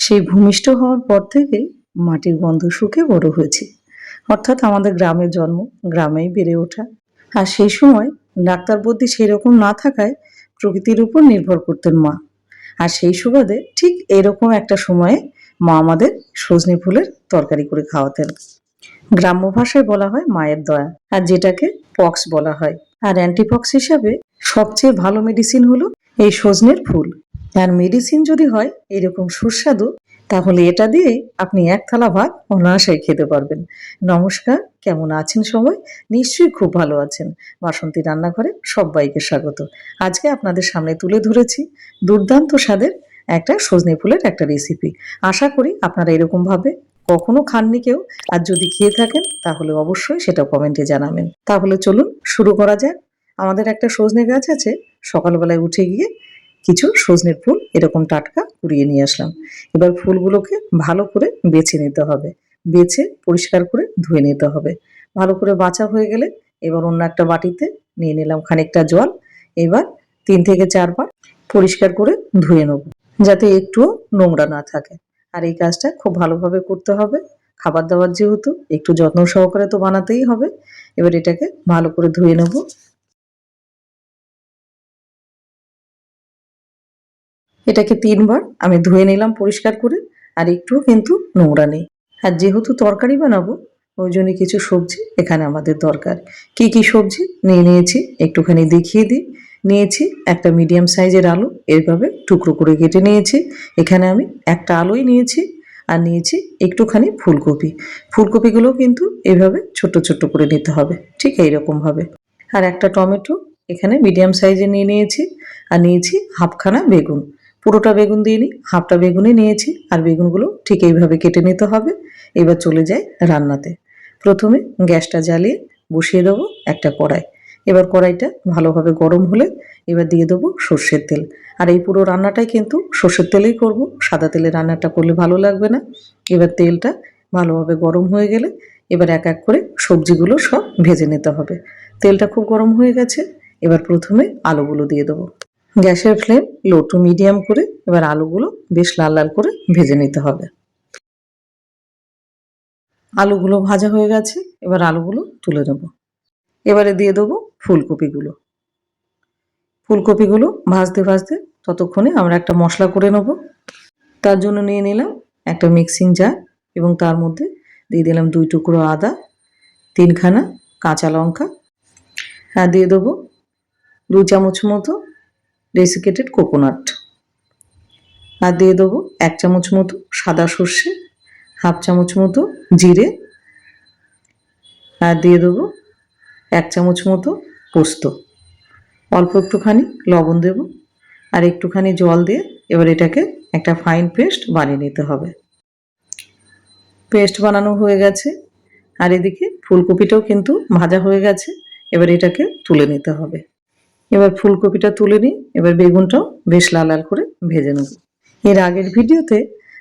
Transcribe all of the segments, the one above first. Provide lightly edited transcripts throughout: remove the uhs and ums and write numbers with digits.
সেই ভূমিষ্ঠ হওয়ার পর থেকেই মাটির গন্ধ শুকে বড় হয়েছি। অর্থাৎ আমাদের গ্রামে জন্ম, গ্রামেই বেড়ে ওঠা। আর সেই সময় ডাক্তার বুদ্ধি সেই রকম না থাকায় প্রকৃতির উপর নির্ভর করতেন মা। আর সেই সুবাদে ঠিক এরকম একটা সময়ে মা আমাদের সজনে ফুলের তরকারি করে খাওয়াতেন। গ্রাম্য ভাষায় বলা হয় মায়ের দয়া, আর যেটাকে পক্স বলা হয়। আর অ্যান্টিপক্স হিসাবে সবচেয়ে ভালো মেডিসিন হলো এই সজনের ফুল। আর মেডিসিন যদি হয় এরকম সুস্বাদু, তাহলে এটা দিয়েই আপনি এক থালা ভাত অনায়াসে খেতে পারবেন। নমস্কার, কেমন আছেন সবাই? নিশ্চয়ই খুব ভালো আছেন। বাসন্তী রান্নাঘরে সবাইকে স্বাগত। আজকে আপনাদের সামনে তুলে ধরেছি দুর্দান্ত স্বাদের একটা সজনে ফুলের একটা রেসিপি। আশা করি আপনারা এরকম ভাবে কখনো খাননি কেউ, আর যদি খেয়ে থাকেন তাহলে অবশ্যই সেটা কমেন্টে জানাবেন। তাহলে চলুন শুরু করা যাক। আমাদের একটা সজনে গাছ আছে, সকালবেলায় উঠে গিয়ে কিছু সজনের ফুল এরকম টাটকা কুড়িয়ে নিয়ে আসলাম। এবার ফুলগুলোকে ভালো করে বেছে নিতে হবে, বেছে পরিষ্কার করে ধুয়ে নিতে হবে। ভালো করে বাছা হয়ে গেলে এবার অন্য একটা বাটিতে নিয়ে নিলাম খানিকটা জল। এবার 3 থেকে 4 বার পরিষ্কার করে ধুয়ে নেব, যাতে একটুও নোংরা না থাকে। আর এই কাজটা খুব ভালোভাবে করতে হবে। খাবার দাবার যেহেতু একটু যত্ন সহকারে তো বানাতেই হবে। এবার এটাকে ভালো করে ধুয়ে নেব। এটাকে 3 বার আমি ধুয়ে নিলাম পরিষ্কার করে, আর একটুও কিন্তু নোংরা নেই। আর যেহেতু তরকারি বানাবো, ওই জন্য কিছু সবজি এখানে আমাদের দরকার। কি কি সবজি নিয়ে নিয়েছি একটুখানি দেখিয়ে দিই। নিয়েছি একটা মিডিয়াম সাইজের আলু, এইভাবে টুকরো করে কেটে নিয়েছি। এখানে আমি একটা আলুই নিয়েছি। আর নিয়েছি একটুখানি ফুলকপি। ফুলকপিগুলো কিন্তু এইভাবে ছোট ছোট করে নিতে হবে, ঠিক এইরকমভাবে। আর একটা টমেটো এখানে মিডিয়াম সাইজে নিয়ে নিয়েছি। আর নিয়েছি হাফখানা বেগুন। পুরোটা বেগুন দিইনি, হাফটা বেগুনই নিয়েছি। আর বেগুনগুলো ঠিক এইভাবে কেটে নিতে হবে। এবার চলে যাই রান্নাতে। প্রথমে গ্যাসটা জ্বালিয়ে বসিয়ে দেবো একটা কড়াই। এবার কড়াইটা ভালোভাবে গরম হলে এবার দিয়ে দেবো সর্ষের তেল। আর এই পুরো রান্নাটাই কিন্তু সর্ষের তেলেই করব, সাদা তেলে রান্নাটা করলে ভালো লাগবে না। এবার তেলটা ভালোভাবে গরম হয়ে গেলে এবার এক এক করে সবজিগুলো সব ভেজে নিতে হবে। তেলটা খুব গরম হয়ে গেছে। এবার প্রথমে আলুগুলো দিয়ে দেবো। গ্যাসের ফ্লেম লো টু মিডিয়াম করে এবার আলুগুলো বেশ লাল লাল করে ভেজে নিতে হবে। আলুগুলো ভাজা হয়ে গেছে, এবার আলুগুলো তুলে নেব। এবারে দিয়ে দেবো ফুলকপিগুলো। ফুলকপিগুলো ভাজতে ভাজতে ততক্ষণে আমরা একটা মশলা করে নেব। তার জন্য নিয়ে নিলাম একটা মিক্সিং জার, এবং তার মধ্যে দিয়ে দিলাম 2 টুকরো আদা, 3খানা কাঁচা লঙ্কা। আর দিয়ে দেবো 2 চামচ মতো ডেসিকেটেড কোকোনাট। আর দিয়ে দেবো 1 চামচ মতো সাদা সর্ষে, হাফ চামচ মতো জিরে। আর দিয়ে দেবো 1 চামচ মতো পোস্ত। অল্প একটুখানি লবণ দেব, আর একটুখানি জল দিয়ে এবার এটাকে একটা ফাইন পেস্ট বানিয়ে নিতে হবে। পেস্ট বানানো হয়ে গেছে। আর এদিকে ফুলকপিটাও কিন্তু ভাজা হয়ে গেছে। এবার এটাকে তুলে নিতে হবে। এবার ফুলকপিটা তুলে নিই। এবার বেগুনটাও বেশ লাল লাল করে ভেজে নেব। এর আগের ভিডিওতে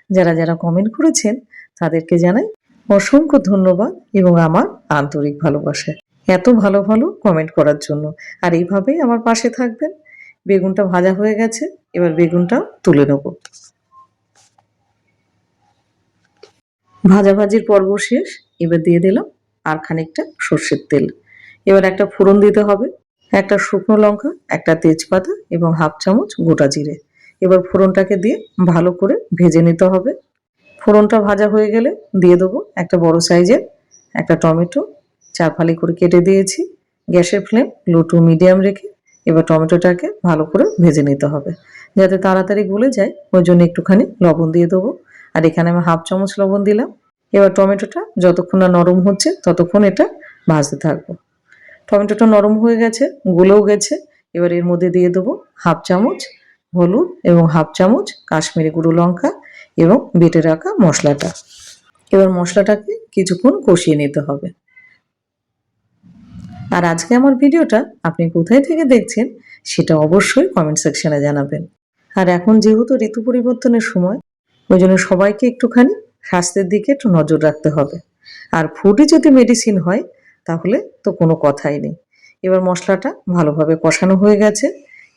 যারা যারা কমেন্ট করেছেন তাদেরকে জানাই অসংখ্য ধন্যবাদ এবং আমার আন্তরিক ভালোবাসা, এত ভালো ভালো কমেন্ট করার জন্য। আর এইভাবেই আমার পাশে থাকবেন। বেগুনটা ভাজা হয়ে গেছে, এবার বেগুনটাও তুলে নেব। ভাজাভাজির পর্ব শেষ। এবার দিয়ে দিলাম আর খানিকটা সর্ষের তেল। এবার একটা ফোড়ন দিতে হবে। একটা শুকনো লঙ্কা, একটা তেজপাতা এবং হাফ চামচ গোটা জিরে। এবার ফোড়নটাকে দিয়ে ভালো করে ভেজে নিতে হবে। ফোড়নটা ভাজা হয়ে গেলে দিয়ে দেবো একটা বড় সাইজের একটা টমেটো, 4 ফালি করে কেটে দিয়েছি। গ্যাসের ফ্লেম লো টু মিডিয়াম রেখে এবার টমেটোটাকে ভালো করে ভেজে নিতে হবে, যাতে তাড়াতাড়ি গলে যায়। ওই জন্য একটুখানি লবণ দিয়ে দেবো। আর এখানে আমি হাফ চামচ লবণ দিলাম। এবার টমেটোটা যতক্ষণ না নরম হচ্ছে ততক্ষণ এটা ভাজতে থাকবো। টমেটোটা নরম হয়ে গেছে, গলেও গেছে। এবার এর মধ্যে দিয়ে দেবো হাফ চামচ হলুদ এবং হাফ চামচ কাশ্মীরি গুঁড়ো লঙ্কা এবং বেটে রাখা মশলাটা। এবার মশলাটাকে কিছুক্ষণ কষিয়ে নিতে হবে। আর আজকে আমার ভিডিওটা আপনি কোথায় থেকে দেখছেন সেটা অবশ্যই কমেন্ট সেকশনে জানাবেন। আর এখন যেহেতু ঋতু পরিবর্তনের সময়, ওই জন্য সবাইকে একটুখানি স্বাস্থ্যের দিকে একটু নজর রাখতে হবে। আর ফুডই যদি মেডিসিন হয় তাহলে তো কোনো কথাই নেই। এবার মশলাটা ভালোভাবে কষানো হয়ে গেছে।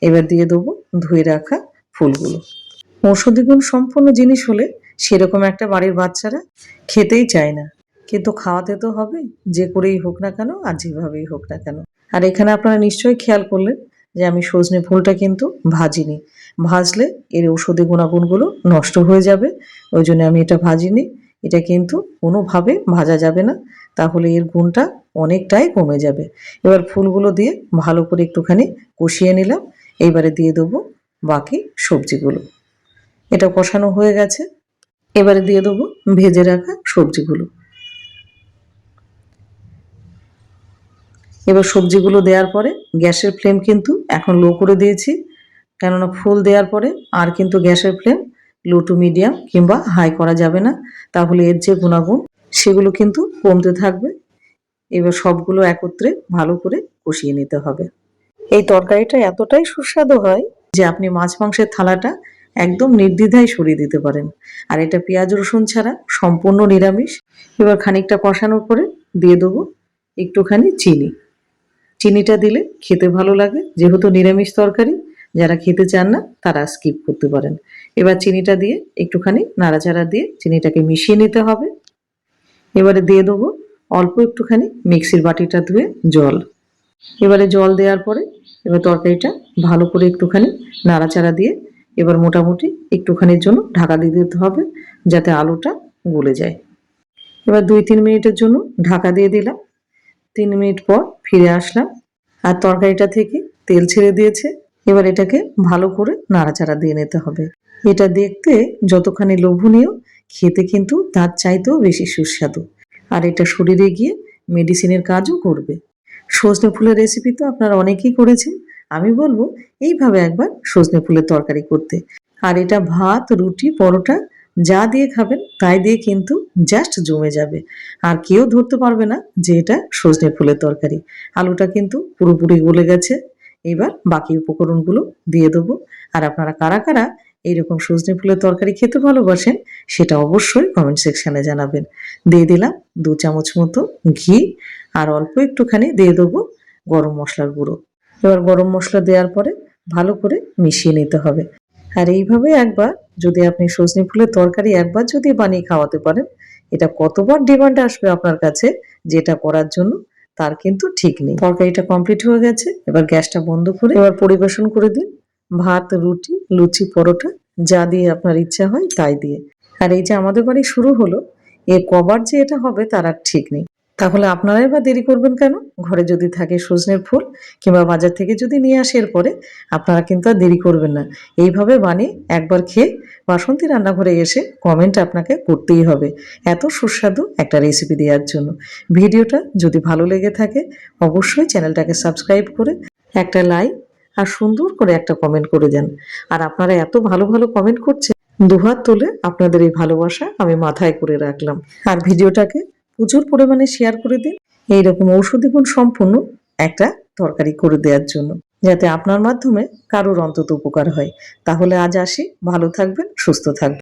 এবার দিয়ে দেবো ধুয়ে রাখা ফুলগুলো। ঔষধি গুণ সম্পন্ন জিনিস হলে সেরকম একটা বাড়ির বাচ্চারা খেতেই চায় না, কিন্তু খাওয়াতে তো হবে, যে করেই হোক না কেন আর যেভাবেই হোক না কেন। আর এখানে আপনারা নিশ্চয়ই খেয়াল করলেন যে আমি সজনে ফুলটা কিন্তু ভাজিনি। ভাজলে এর ঔষধি গুণাগুণগুলো নষ্ট হয়ে যাবে, ওই জন্য আমি এটা ভাজিনি। এটা কিন্তু কোনোভাবে ভাজা যাবে না, তাহলে এর গুণটা অনেকটাই কমে যাবে। এবার ফুলগুলো দিয়ে ভালো করে একটুখানি কষিয়ে নিলাম। এইবারে দিয়ে দেবো বাকি সবজিগুলো। এটা কষানো হয়ে গেছে, এবারে দিয়ে দেবো ভেজে রাখা সবজিগুলো। এবার সবজিগুলো দেওয়ার পরে গ্যাসের ফ্লেম কিন্তু এখন লো করে দিয়েছি, কেননা ফুল দেওয়ার পরে আর কিন্তু গ্যাসের ফ্লেম লো টু মিডিয়াম কিংবা হাই করা যাবে না, তাহলে এর যে গুণাগুণ সেগুলো কিন্তু কমতে থাকবে। এবার সবগুলো একত্রে ভালো করে কষিয়ে নিতে হবে। এই তরকারিটা এতটাই সুস্বাদু হয় যে আপনি মাছ মাংসের থালাটা একদম নির্দ্বিধায় সরিয়ে দিতে পারেন। আর এটা পেঁয়াজ রসুন ছাড়া সম্পূর্ণ নিরামিষ। এবার খানিকটা কষানোর পরে দিয়ে দেবো একটুখানি চিনি। চিনিটা দিলে খেতে ভালো লাগে, যেহেতু নিরামিষ তরকারি, যারা খেতে চান না তারা স্কিপ করতে পারেন। এবার চিনিটা দিয়ে একটুখানি নাড়াচাড়া দিয়ে চিনিটাকে মিশিয়ে নিতে হবে। এবারে দিয়ে দেবো অল্প একটুখানি মিক্সির বাটিটা ধুয়ে জল। এবারে জল দেওয়ার পরে এবার তরকারিটা ভালো করে একটুখানি নাড়াচাড়া দিয়ে এবার মোটামুটি একটুখানির জন্য ঢাকা দিয়ে দিতে হবে, যাতে আলুটা গলে যায়। এবার 2-3 মিনিটের জন্য ঢাকা দিয়ে দিলাম। 3 মিনিট পর ফিরে আসলাম, আর তরকারিটা থেকে তেল ছেড়ে দিয়েছে। এবার এটাকে ভালো করে নাড়াচাড়া দিয়ে নিতে হবে। এটা দেখতে যতখানি লোভনীয়, খেতে কিন্তু তার চাইতেও বেশি সুস্বাদু। আর এটা শরীরে গিয়ে মেডিসিনের কাজও করবে। সজনে ফুলের রেসিপি তো আপনারা অনেকেই করেছেন, আমি বলবো এইভাবে একবার সজনে ফুলের তরকারি করতে। আর এটা ভাত, রুটি, পরোটা যা দিয়ে খাবেন তাই দিয়ে কিন্তু জাস্ট জমে যাবে, আর কেউ ধরতে পারবে না যে এটা সজনে ফুলের তরকারি। আলুটা কিন্তু পুরোপুরি গলে গেছে। এবার বাকি উপকরণগুলো দিয়ে দেবো। আর আপনারা কারা কারা এইরকম সজনে ফুলের তরকারি খেতে ভালোবাসেন সেটা অবশ্যই কমেন্ট সেকশনে জানাবেন। দিয়ে দিলাম 2 চামচ মতো ঘি, আর অল্প একটুখানি দিয়ে দেবো গরম মশলার গুঁড়ো। এবার গরম মশলা দেওয়ার পরে ভালো করে মিশিয়ে নিতে হবে। আর এইভাবে একবার যদি আপনি সজনে ফুলের তরকারি একবার যদি বানিয়ে খাওয়াতে পারেন, এটা কতবার ডিমান্ড আসবে আপনার কাছে যেটা করার জন্য তার কিন্তু ঠিক নেই। তরকারিটা কমপ্লিট হয়ে গেছে, এবার গ্যাসটা বন্ধ করে এবার পরিবেশন করে দিন। ভাত, রুটি, লুচি, পরোটা যা দিয়ে আপনার ইচ্ছা হয় তাই দিয়ে। আর এই যে আমাদের বাড়ি শুরু হলো, এ কবার যে এটা হবে তার আর ঠিক নেই। তাহলে আপনারাই বা দেরি করবেন কেন? ঘরে যদি থাকে সজনের ফুল কিংবা বাজার থেকে যদি নিয়ে আসে এরপরে, আপনারা কিন্তু আর দেরি করবেন না। এইভাবে বানিয়ে একবার খেয়ে বাসন্তী রান্নাঘরে এসে কমেন্ট আপনাকে করতেই হবে, এত সুস্বাদু একটা রেসিপি দেওয়ার জন্য। ভিডিওটা যদি ভালো লেগে থাকে অবশ্যই চ্যানেলটাকে সাবস্ক্রাইব করে একটা লাইক আর সুন্দর করে একটা কমেন্ট করে দেন। আর আপনারা এত ভালো ভালো কমেন্ট করছেন, দুহাত তুলে আপনাদের এই ভালোবাসা আমি মাথায় করে রাখলাম। আর ভিডিওটাকে প্রচুর পরিমাণে শেয়ার করে দিন এইরকম ঔষধি গুণ সম্পূর্ণ একটা তরকারি করে দেওয়ার জন্য, যাতে আপনার মাধ্যমে কারোর অন্তত উপকার হয়। তাহলে আজ আসি, ভালো থাকবেন, সুস্থ থাকবেন।